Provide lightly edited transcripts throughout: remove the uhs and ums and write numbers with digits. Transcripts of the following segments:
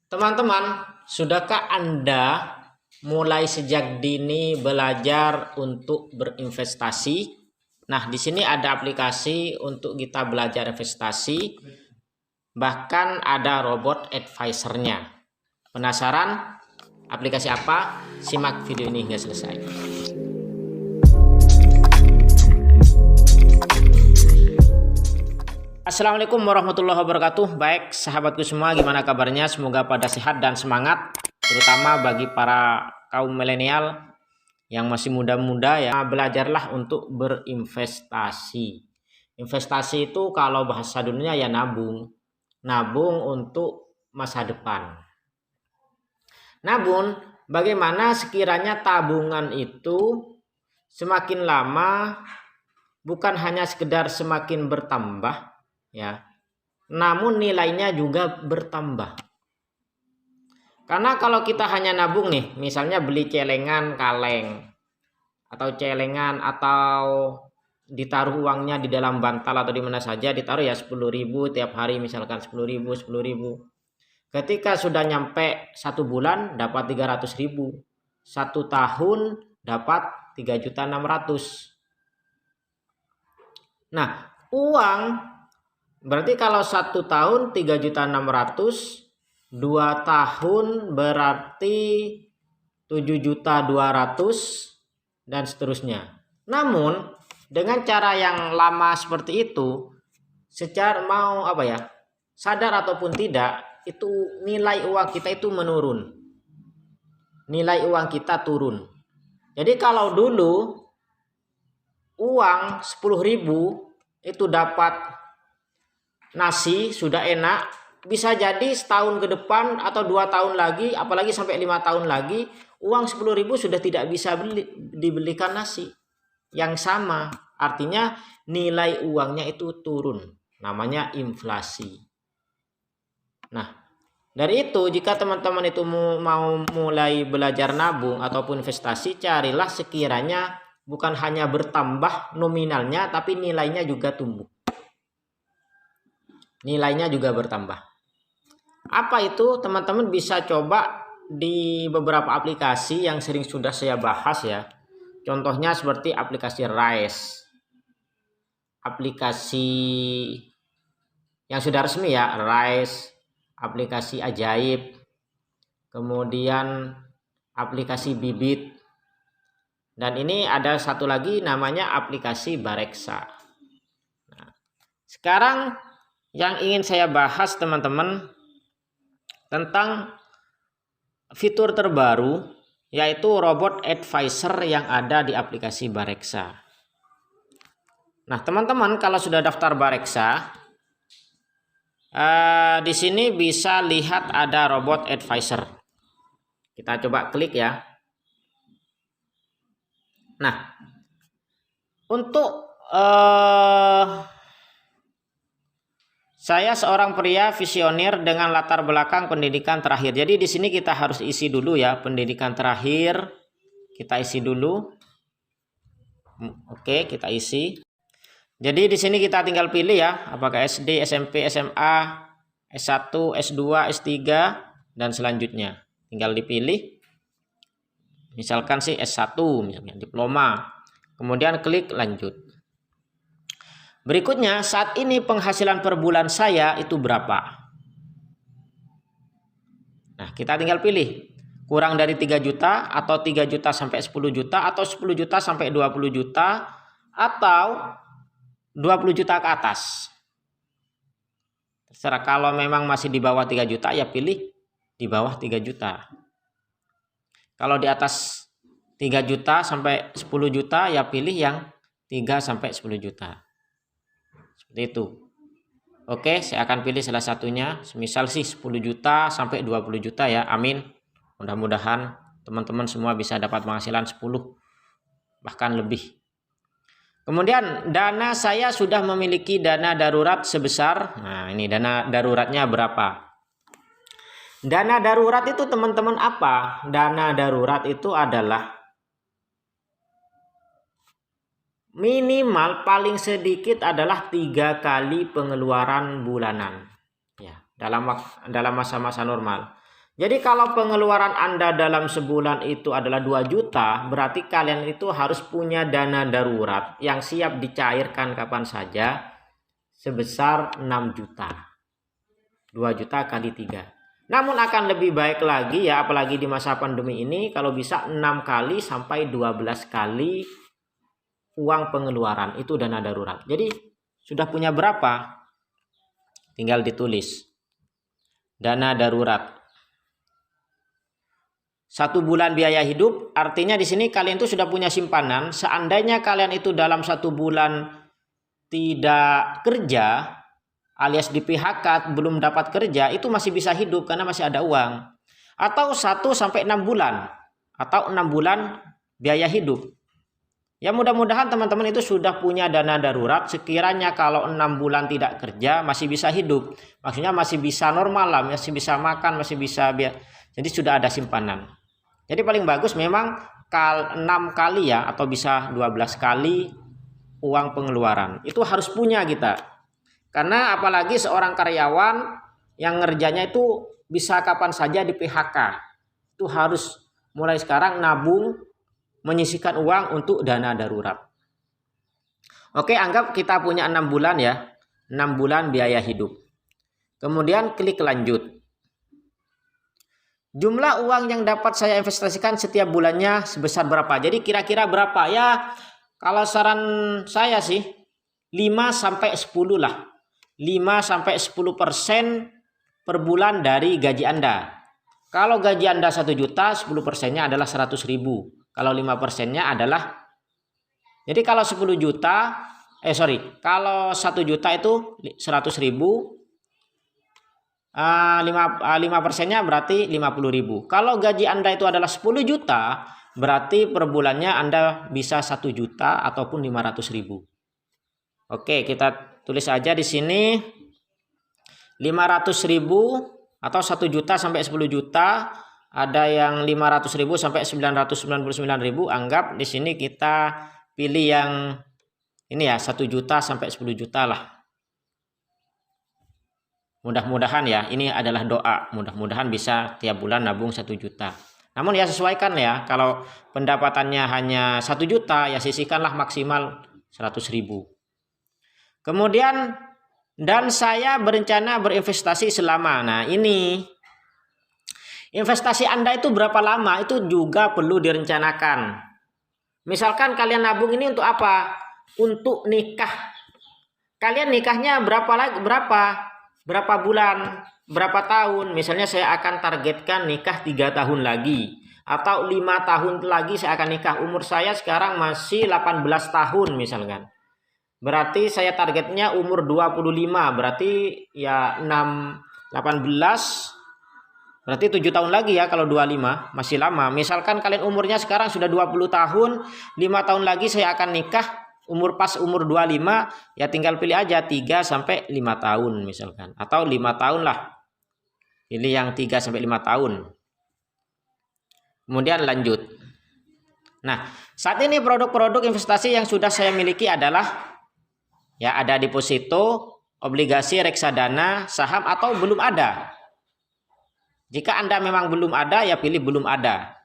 Teman-teman, sudahkah Anda mulai sejak dini belajar untuk berinvestasi? Nah, di sini ada aplikasi untuk kita belajar investasi, bahkan ada robot advisor-nya. Penasaran aplikasi apa? Simak video ini hingga selesai. Assalamualaikum warahmatullahi wabarakatuh. Baik sahabatku semua, gimana kabarnya? Semoga pada sehat dan semangat, terutama bagi para kaum milenial yang masih muda-muda ya. Belajarlah untuk berinvestasi. Investasi itu kalau bahasa dunia ya nabung untuk masa depan. Namun bagaimana sekiranya tabungan itu semakin lama bukan hanya sekedar semakin bertambah ya, namun nilainya juga bertambah. Karena kalau kita hanya nabung nih, misalnya beli celengan kaleng atau celengan atau ditaruh uangnya di dalam bantal atau di mana saja, ditaruh ya 10.000 tiap hari, misalkan 10.000. Ketika sudah nyampe 1 bulan dapat 300.000, 1 tahun dapat 3.600.000. Nah, uang berarti kalau 1 tahun 3.600.000, 2 tahun berarti 7.200.000 dan seterusnya. Namun dengan cara yang lama seperti itu, secara sadar ataupun tidak, itu nilai uang kita itu menurun. Nilai uang kita turun. Jadi kalau dulu uang 10.000 itu dapat nasi sudah enak, bisa jadi setahun ke depan atau 2 tahun lagi, apalagi sampai 5 tahun lagi, uang 10.000 sudah tidak bisa dibelikan nasi yang sama. Artinya nilai uangnya itu turun, namanya inflasi. Nah, dari itu jika teman-teman itu mau mulai belajar nabung ataupun investasi, carilah sekiranya bukan hanya bertambah nominalnya, tapi nilainya juga tumbuh. Nilainya juga bertambah. Apa itu? Teman-teman bisa coba di beberapa aplikasi yang sering sudah saya bahas ya. Contohnya seperti aplikasi Rise. Aplikasi yang sudah resmi ya, Rise, aplikasi Ajaib, kemudian aplikasi Bibit. Dan ini ada satu lagi namanya aplikasi Bareksa. Nah, sekarang yang ingin saya bahas teman-teman tentang fitur terbaru, yaitu robot advisor yang ada di aplikasi Bareksa. Nah teman-teman, kalau sudah daftar Bareksa, di sini bisa lihat ada robot advisor. Kita coba klik ya. Nah untuk saya seorang pria visioner dengan latar belakang pendidikan terakhir. Jadi di sini kita harus isi dulu ya, pendidikan terakhir. Kita isi dulu. Oke, kita isi. Jadi di sini kita tinggal pilih ya, apakah SD, SMP, SMA, S1, S2, S3 dan selanjutnya. Tinggal dipilih. Misalkan sih S1 misalnya, diploma. Kemudian klik lanjut. Berikutnya, saat ini penghasilan per bulan saya itu berapa? Nah, kita tinggal pilih. Kurang dari 3 juta atau 3 juta sampai 10 juta atau 10 juta sampai 20 juta atau 20 juta ke atas. Terserah, kalau memang masih di bawah 3 juta ya pilih di bawah 3 juta. Kalau di atas 3 juta sampai 10 juta ya pilih yang 3 sampai 10 juta. Seperti itu. Oke, saya akan pilih salah satunya. Misal sih 10 juta sampai 20 juta ya. Amin. Mudah-mudahan teman-teman semua bisa dapat penghasilan 10 bahkan lebih. Kemudian dana saya sudah memiliki dana darurat sebesar. Nah, ini dana daruratnya berapa? Dana darurat itu teman-teman apa? Dana darurat itu adalah minimal paling sedikit adalah 3 kali pengeluaran bulanan ya dalam masa-masa normal. Jadi kalau pengeluaran Anda dalam sebulan itu adalah 2 juta, berarti kalian itu harus punya dana darurat yang siap dicairkan kapan saja sebesar 6 juta. 2 juta kali 3. Namun akan lebih baik lagi ya, apalagi di masa pandemi ini, kalau bisa 6 kali sampai 12 kali uang pengeluaran itu dana darurat. Jadi sudah punya berapa? Tinggal ditulis. Dana darurat. 1 bulan biaya hidup, artinya di sini kalian itu sudah punya simpanan. Seandainya kalian itu dalam 1 bulan tidak kerja, alias di PHK, belum dapat kerja, itu masih bisa hidup karena masih ada uang. Atau 1 sampai 6 bulan, atau 6 bulan biaya hidup. Ya mudah-mudahan teman-teman itu sudah punya dana darurat, sekiranya kalau 6 bulan tidak kerja masih bisa hidup. Maksudnya masih bisa normal lah, masih bisa makan, masih bisa jadi sudah ada simpanan. Jadi paling bagus memang 6 kali ya, atau bisa 12 kali uang pengeluaran. Itu harus punya kita. Karena apalagi seorang karyawan yang ngerjanya itu bisa kapan saja di PHK. Itu harus mulai sekarang nabung, menyisihkan uang untuk dana darurat. Oke, anggap kita punya 6 bulan ya. 6 bulan biaya hidup. Kemudian klik lanjut. Jumlah uang yang dapat saya investasikan setiap bulannya sebesar berapa? Jadi kira-kira berapa? Ya, kalau saran saya sih 5 sampai 10 lah. 5 sampai 10% per bulan dari gaji Anda. Kalau gaji Anda 1 juta, 10%-nya adalah 100.000. Kalau 5%-nya adalah, jadi kalau 10 juta, kalau 1 juta itu 100.000, 5%-nya berarti 50.000. Kalau gaji Anda itu adalah 10 juta, berarti per bulannya Anda bisa 1 juta ataupun 500.000. Oke, kita tulis aja di sini 500.000 atau 1 juta sampai 10 juta. Ada yang 500.000 sampai 999.000. Anggap di sini kita pilih yang ini ya, 1 juta sampai 10 juta lah. Mudah-mudahan ya, ini adalah doa. Mudah-mudahan bisa tiap bulan nabung 1 juta. Namun ya sesuaikan ya, kalau pendapatannya hanya 1 juta, ya sisihkanlah maksimal 100.000. Kemudian, dan saya berencana berinvestasi selama. Nah ini, investasi Anda itu berapa lama, itu juga perlu direncanakan. Misalkan kalian nabung ini untuk apa? Untuk nikah. Kalian nikahnya berapa bulan, berapa tahun? Misalnya saya akan targetkan nikah 3 tahun lagi, atau 5 tahun lagi saya akan nikah. Umur saya sekarang masih 18 tahun misalkan. Berarti saya targetnya umur 25, berarti ya 18, berarti 7 tahun lagi ya kalau 25, masih lama. Misalkan kalian umurnya sekarang sudah 20 tahun, 5 tahun lagi saya akan nikah. Pas umur 25, ya tinggal pilih aja 3 sampai 5 tahun misalkan. Atau 5 tahun lah. Pilih yang 3 sampai 5 tahun. Kemudian lanjut. Nah, saat ini produk-produk investasi yang sudah saya miliki adalah, ya ada deposito, obligasi, reksadana, saham, atau belum ada. Jika Anda memang belum ada, ya pilih belum ada.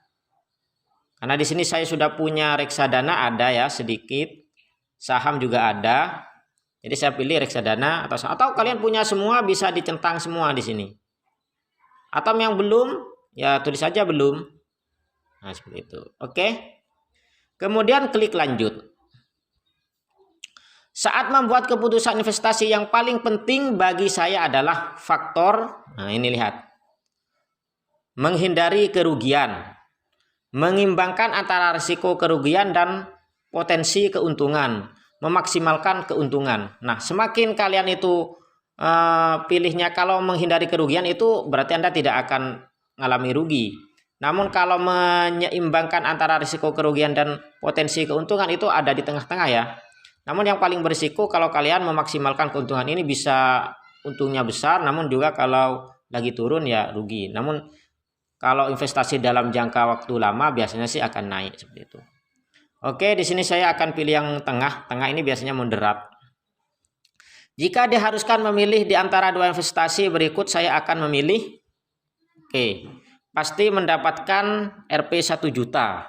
Karena di sini saya sudah punya reksadana, ada ya sedikit. Saham juga ada, jadi saya pilih reksadana atau kalian punya semua, bisa dicentang semua di sini. Atau yang belum, ya tulis saja belum. Nah seperti itu. Oke. Kemudian klik lanjut. Saat membuat keputusan investasi yang paling penting bagi saya adalah faktor, nah ini lihat, menghindari kerugian, mengimbangkan antara risiko kerugian dan potensi keuntungan, memaksimalkan keuntungan. Nah, semakin kalian itu pilihnya kalau menghindari kerugian, itu berarti Anda tidak akan mengalami rugi. Namun kalau menyeimbangkan antara risiko kerugian dan potensi keuntungan, itu ada di tengah-tengah ya. Namun yang paling berisiko kalau kalian memaksimalkan keuntungan, ini bisa untungnya besar, namun juga kalau lagi turun ya rugi. Namun kalau investasi dalam jangka waktu lama biasanya sih akan naik seperti itu. Oke, di sini saya akan pilih yang tengah. Tengah ini biasanya moderat. Jika diharuskan memilih di antara 2 investasi berikut, saya akan memilih. Oke. pasti mendapatkan Rp 1 juta.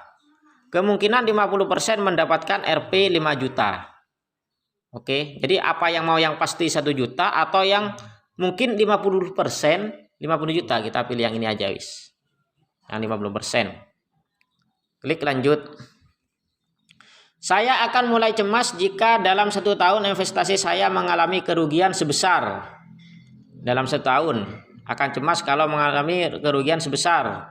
Kemungkinan 50% mendapatkan Rp 5 juta. Oke, jadi apa yang mau, yang pasti 1 juta atau yang mungkin 50%, 50 juta, kita pilih yang ini aja wis. Yang 50%. Klik lanjut. Saya akan mulai cemas jika dalam 1 tahun investasi saya mengalami kerugian sebesar. Dalam 1 tahun akan cemas kalau mengalami kerugian sebesar.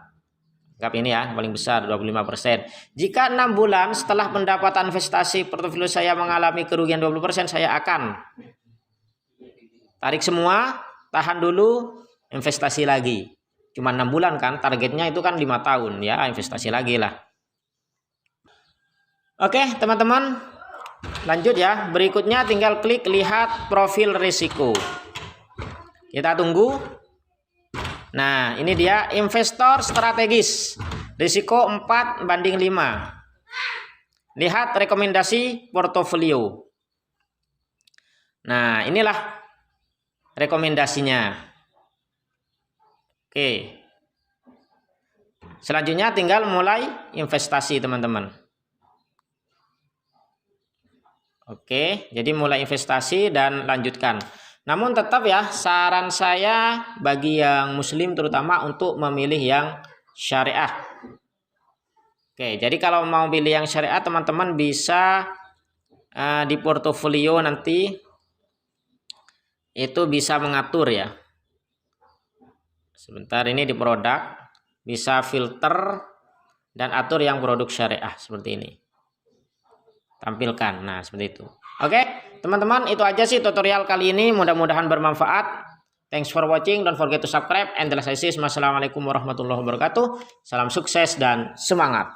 Anggap ini ya, paling besar 25%. Jika 6 bulan setelah pendapatan investasi portofolio saya mengalami kerugian 20%, saya akan tarik semua, tahan dulu, investasi lagi. Cuma 6 bulan kan, targetnya itu kan 5 tahun ya, investasi lagi lah. Oke teman-teman, lanjut ya. Berikutnya tinggal klik lihat profil risiko. Kita tunggu. Nah, ini dia investor strategis. Risiko 4:5. Lihat rekomendasi portofolio. Nah, inilah rekomendasinya. Oke. Selanjutnya tinggal mulai investasi, teman-teman. Oke, jadi mulai investasi dan lanjutkan. Namun tetap ya, saran saya bagi yang muslim terutama untuk memilih yang syariah. Oke, jadi kalau mau pilih yang syariah, teman-teman bisa di portofolio nanti itu bisa mengatur ya. Sebentar, ini di produk bisa filter dan atur yang produk syariah seperti ini. Tampilkan, nah seperti itu. Oke teman-teman, itu aja sih tutorial kali ini, mudah-mudahan bermanfaat. Thanks for watching, don't forget to subscribe and like. Wassalamualaikum warahmatullahi wabarakatuh. Salam sukses dan semangat.